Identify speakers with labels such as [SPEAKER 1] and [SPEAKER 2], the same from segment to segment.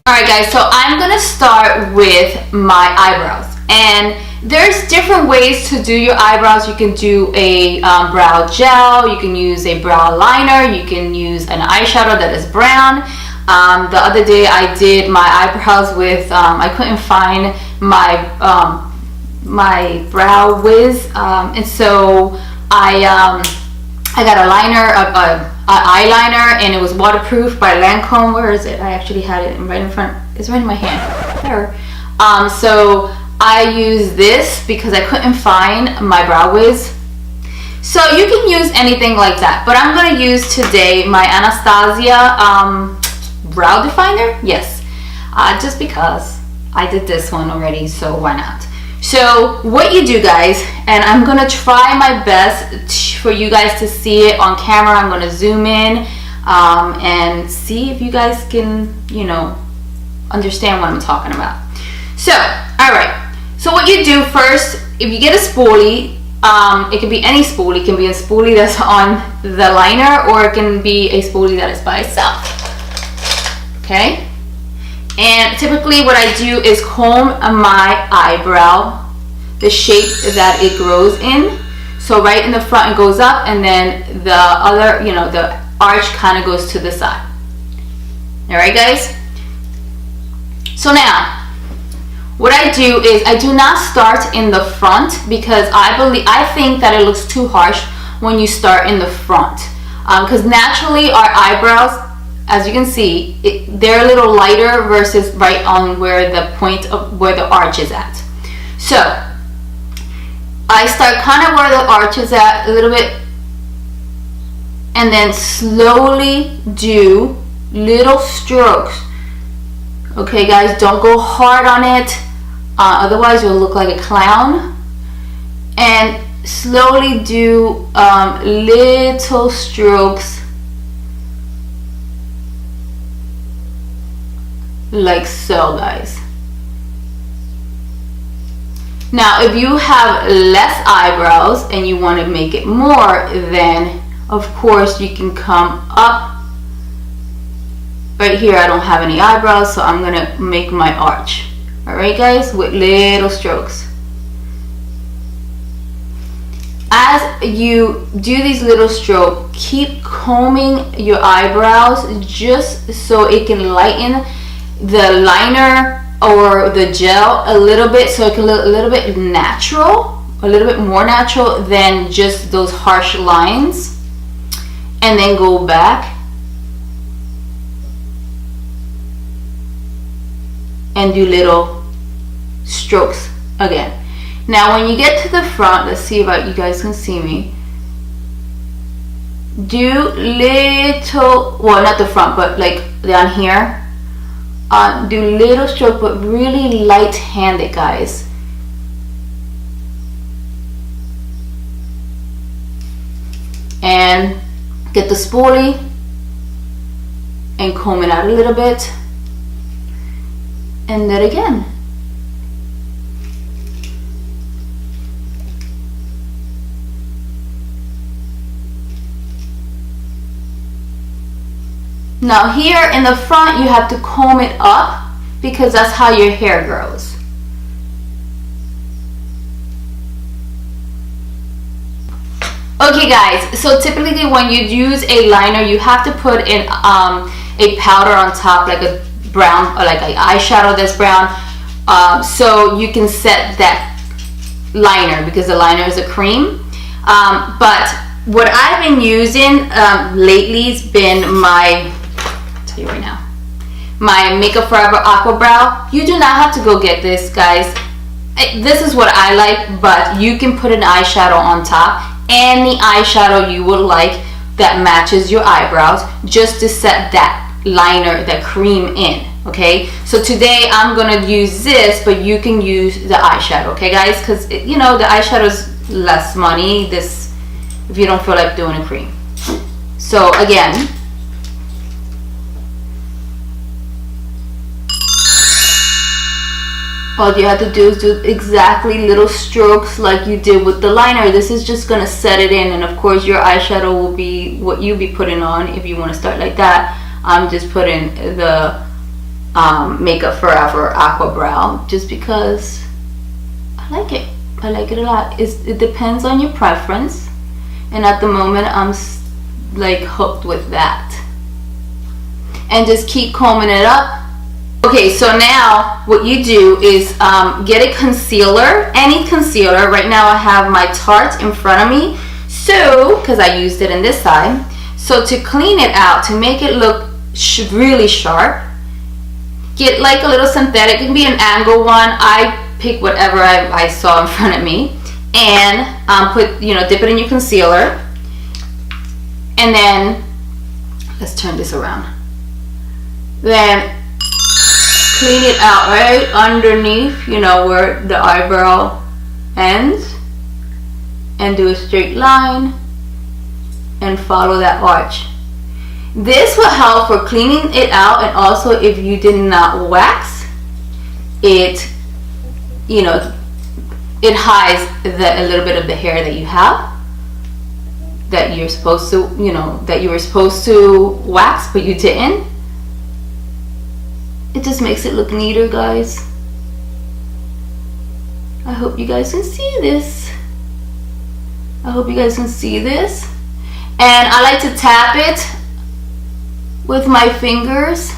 [SPEAKER 1] Alright guys, so I'm gonna start with my eyebrows, and there's different ways to do your eyebrows. You can do a brow gel, you can use a brow liner, you can use an eyeshadow that is brown. The other day I did my eyebrows with, I couldn't find my my brow wiz, and so I got a liner, eyeliner, and it was waterproof by Lancome. Where is it? I actually had it right in front. It's right in my hand. There. So I use this because I couldn't find my brow wiz. So you can use anything like that, but I'm going to use today my Anastasia brow definer. Yes, just because I did this one already, so why not? So what you do, guys, and I'm gonna try my best for you guys to see it on camera. I'm gonna zoom in and see if you guys can, you know, understand what I'm talking about. So, all right. So what you do first, if you get a spoolie, it can be any spoolie. It can be a spoolie that's on the liner, or it can be a spoolie that is by itself. Okay. And typically what I do is comb my eyebrow the shape that it grows in. So right in the front it goes up, and then the other, you know, the arch kind of goes to the side. Alright guys? So now, what I do is I do not start in the front, because I think that it looks too harsh when you start in the front. Because naturally our eyebrows, as you can see, they're a little lighter versus right on where the point of where the arch is at. So I start kind of where the arch is at a little bit, and then slowly do little strokes. Okay guys, don't go hard on it, otherwise you'll look like a clown. And slowly do little strokes, like so, guys. Now if you have less eyebrows and you want to make it more, then of course you can come up. Right here I don't have any eyebrows, so I'm gonna make my arch. Alright guys, with little strokes. As you do these little strokes, keep combing your eyebrows just so it can lighten the liner or the gel a little bit, so it can look a little bit natural, a little bit more natural than just those harsh lines. And then go back and do little strokes again. Now when you get to the front, let's see if you guys can see me. Do little, well, not the front, but like down here. Do little stroke, but really light-handed, guys. And get the spoolie and comb it out a little bit, and then again. Now here in the front you have to comb it up, because that's how your hair grows. Okay guys, so typically when you use a liner you have to put in a powder on top, like a brown, or like an eyeshadow that's brown, so you can set that liner, because the liner is a cream. But what I've been using lately has been my, right now, my Makeup Forever Aqua Brow. You do not have to go get this, guys. This is what I like, but you can put an eyeshadow on top, any eyeshadow you would like that matches your eyebrows, just to set that liner, that cream in. Okay, so today I'm gonna use this, but you can use the eyeshadow, okay guys, because you know the eyeshadow is less money this if you don't feel like doing a cream. So again, All you have to do is do exactly little strokes like you did with the liner. This is just gonna set it in, and of course your eyeshadow will be what you be putting on if you want to start like that. I'm just putting the Makeup Forever Aqua Brow just because I like it. I like it a lot. It depends on your preference, and at the moment I'm like hooked with that. And just keep combing it up. Okay, so now what you do is get a concealer, any concealer. Right now I have my Tarte in front of me, so because I used it in this side. So to clean it out, to make it look really sharp, get like a little synthetic. It can be an angle one. I pick whatever I saw in front of me, and dip it in your concealer, and then let's turn this around. Then clean it out right underneath, where the eyebrow ends, and do a straight line and follow that arch. This will help for cleaning it out, and also if you did not wax it, it hides a little bit of the hair that you have that you're supposed to, that you were supposed to wax but you didn't. It just makes it look neater, guys. I hope you guys can see this. I hope you guys can see this. And I like to tap it with my fingers.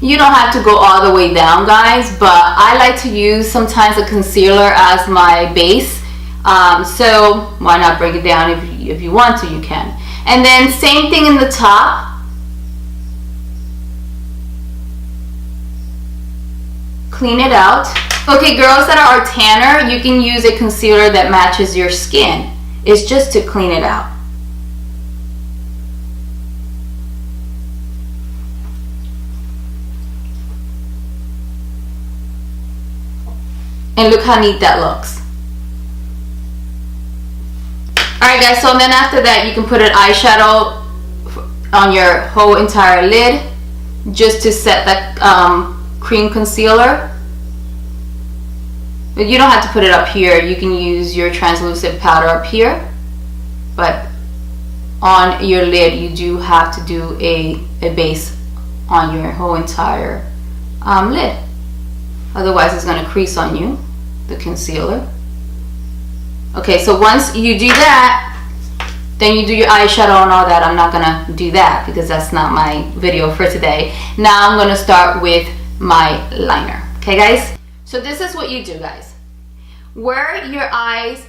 [SPEAKER 1] You don't have to go all the way down, guys, but I like to use sometimes a concealer as my base. So why not bring it down? If you want to, you can. And then same thing in the top. Clean it out. Okay, girls that are tanner, you can use a concealer that matches your skin. It's just to clean it out. And look how neat that looks. Alright guys, so then after that you can put an eyeshadow on your whole entire lid just to set that cream concealer. But you don't have to put it up here. You can use your translucent powder up here. But on your lid you do have to do a base on your whole entire lid. Otherwise it's going to crease on you, the concealer. Okay, so once you do that, then you do your eyeshadow and all that. I'm not going to do that because that's not my video for today. Now I'm going to start with my liner. Okay guys? So this is what you do, guys. Where your eyes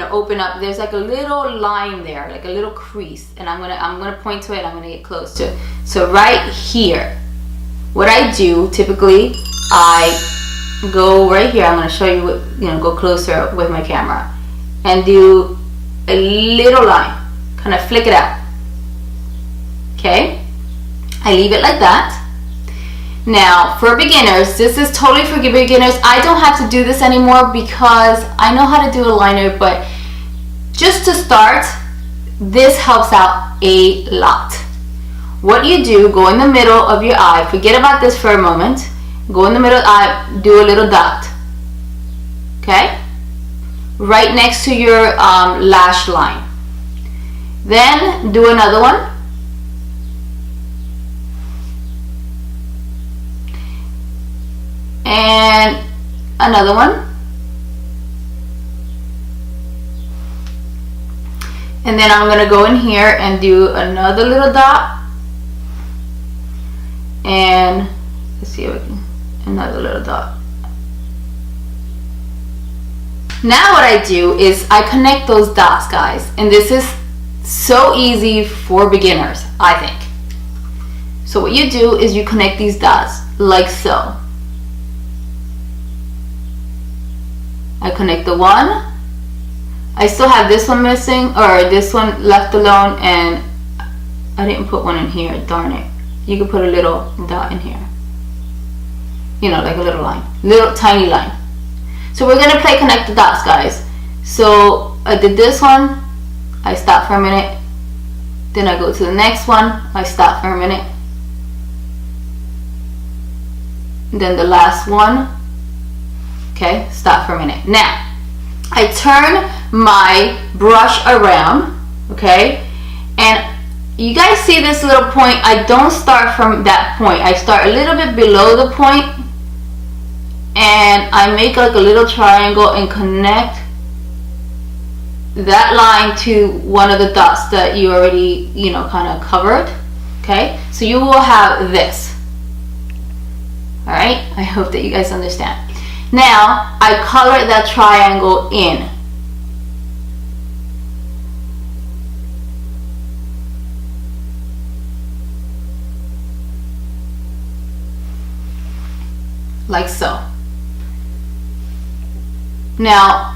[SPEAKER 1] open up, there's like a little line there, like a little crease, and I'm gonna point to it. I'm gonna get close to it. So right here, what I do typically, I go right here. I'm going to show you what, go closer with my camera and do a little line, kind of flick it out. Okay, I leave it like that. Now for beginners, this is totally for beginners. I don't have to do this anymore because I know how to do a liner, but just to start, this helps out a lot. What you do, go in the middle of your eye, forget about this for a moment, go in the middle of the eye, do a little dot, okay, right next to your lash line. Then do another one, and another one, and then I'm going to go in here and do another little dot. And let's see if I can, another little dot. Now what I do is I connect those dots, guys, and this is so easy for beginners, I think. So what you do is you connect these dots like so. I connect the one. I still have this one missing, or this one left alone, and I didn't put one in here, darn it. You can put a little dot in here. you know, like a little line, little tiny line. So we're gonna play connect the dots, guys. So I did this one, I stop for a minute, then I go to the next one, I stop for a minute, then the last one, okay, stop for a minute. Now I turn my brush around, okay, and you guys see this little point. I don't start from that point, I start a little bit below the point, and I make like a little triangle and connect that line to one of the dots that you already, you know, kind of covered. Okay, so you will have this. All right, I hope that you guys understand. Now I color that triangle in. Like so. Now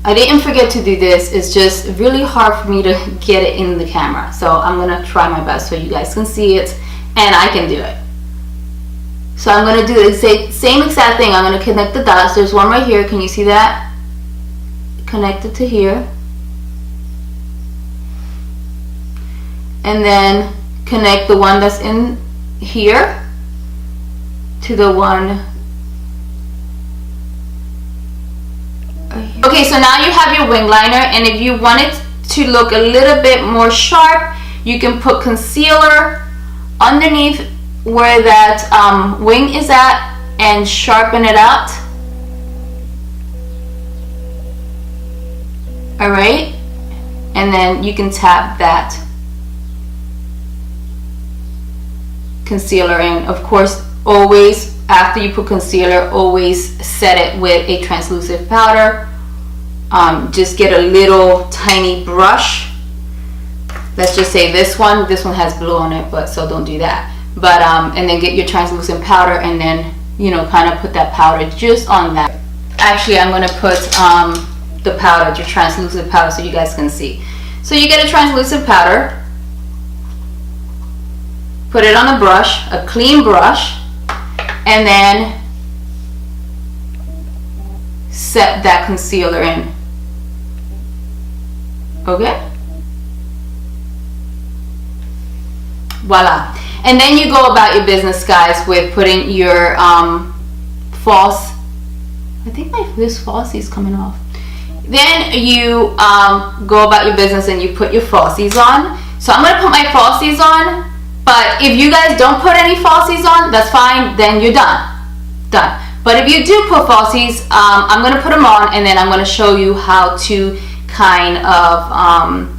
[SPEAKER 1] I didn't forget to do this, it's just really hard for me to get it in the camera, so I'm gonna try my best so you guys can see it and I can do it. So I'm gonna do the same exact thing. I'm gonna connect the dots. There's one right here, can you see that? Connect it to here, and then connect the one that's in here to the one. Okay, so now you have your wing liner, and if you want it to look a little bit more sharp, you can put concealer underneath where that wing is at and sharpen it out. Alright, and then you can tap that concealer in. Of course, always after you put concealer, always set it with a translucent powder. Just get a little tiny brush. Let's just say this one has blue on it, but so don't do that. But and then get your translucent powder, and then, you know, kind of put that powder just on that. Actually, I'm gonna put the powder, your translucent powder, so you guys can see. So you get a translucent powder, put it on a brush, a clean brush, and then set that concealer in. Okay, voila. And then you go about your business, guys, with putting your false, I think this falsie is coming off. Then you go about your business and you put your falsies on. So I'm gonna put my falsies on, but if you guys don't put any falsies on, that's fine, then you're done. But if you do put falsies, I'm gonna put them on, and then I'm gonna show you how to kind of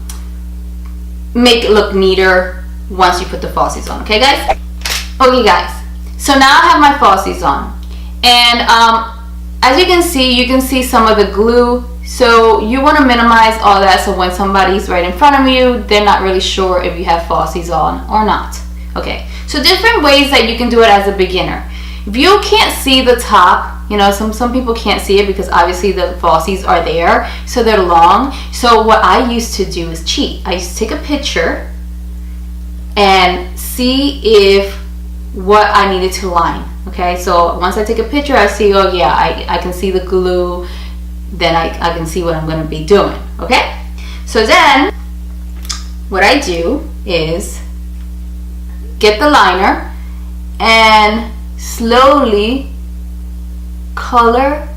[SPEAKER 1] make it look neater once you put the falsies on. Okay, guys? Okay, guys, so now I have my falsies on, and as you can see some of the glue. So you want to minimize all that, so when somebody's right in front of you, they're not really sure if you have falsies on or not. Okay, so different ways that you can do it as a beginner. If you can't see the top, you know, some people can't see it because obviously the falsies are there, so they're long. So what I used to do is cheat. I used to take a picture and see if what I needed to line. Okay, so once I take a picture, I see, oh yeah, I can see the glue, then I can see what I'm going to be doing. Okay, so then what I do is get the liner and slowly color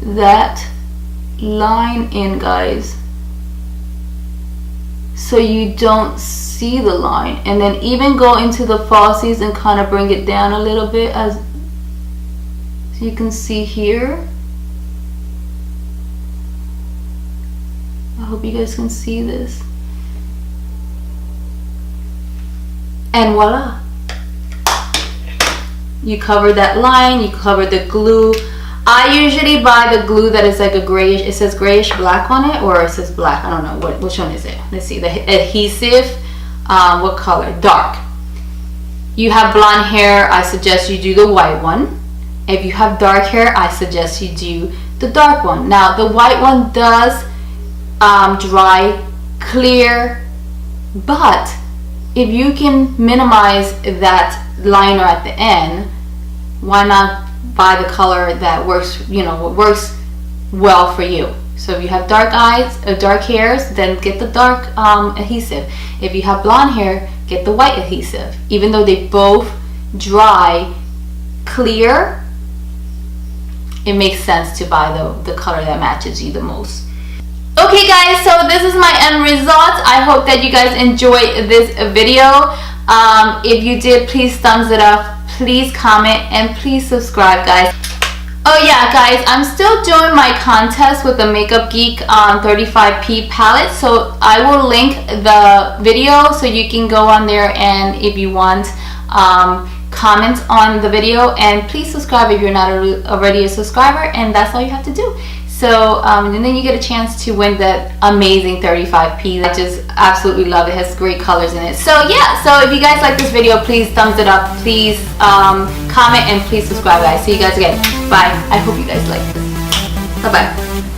[SPEAKER 1] that line in, guys, so you don't see the line, and then even go into the falsies and kind of bring it down a little bit, as so you can see here. I hope you guys can see this, and voila, you cover that line, you cover the glue. I usually buy the glue that is like a grayish, it says grayish black on it, or it says black, I don't know, which one is it? Let's see, the adhesive, what color? Dark. You have blonde hair, I suggest you do the white one. If you have dark hair, I suggest you do the dark one. Now the white one does dry clear, but if you can minimize that liner at the end, why not buy the color that works, you know, what works well for you. So if you have dark eyes, dark hairs, then get the dark adhesive. If you have blonde hair, get the white adhesive. Even though they both dry clear, it makes sense to buy the color that matches you the most. Okay guys, so this is my end result. I hope that you guys enjoyed this video. If you did, please thumbs it up, please comment, and please subscribe, guys. Oh yeah guys, I'm still doing my contest with the Makeup Geek 35p palette, so I will link the video so you can go on there, and if you want, comment on the video, and please subscribe if you're not already a subscriber, and that's all you have to do. So and then you get a chance to win that amazing 35p. I just absolutely love it. It has great colors in it. So yeah, so if you guys like this video, please thumbs it up, please comment, and please subscribe, guys. See you guys again. Bye. I hope you guys like this. Bye bye.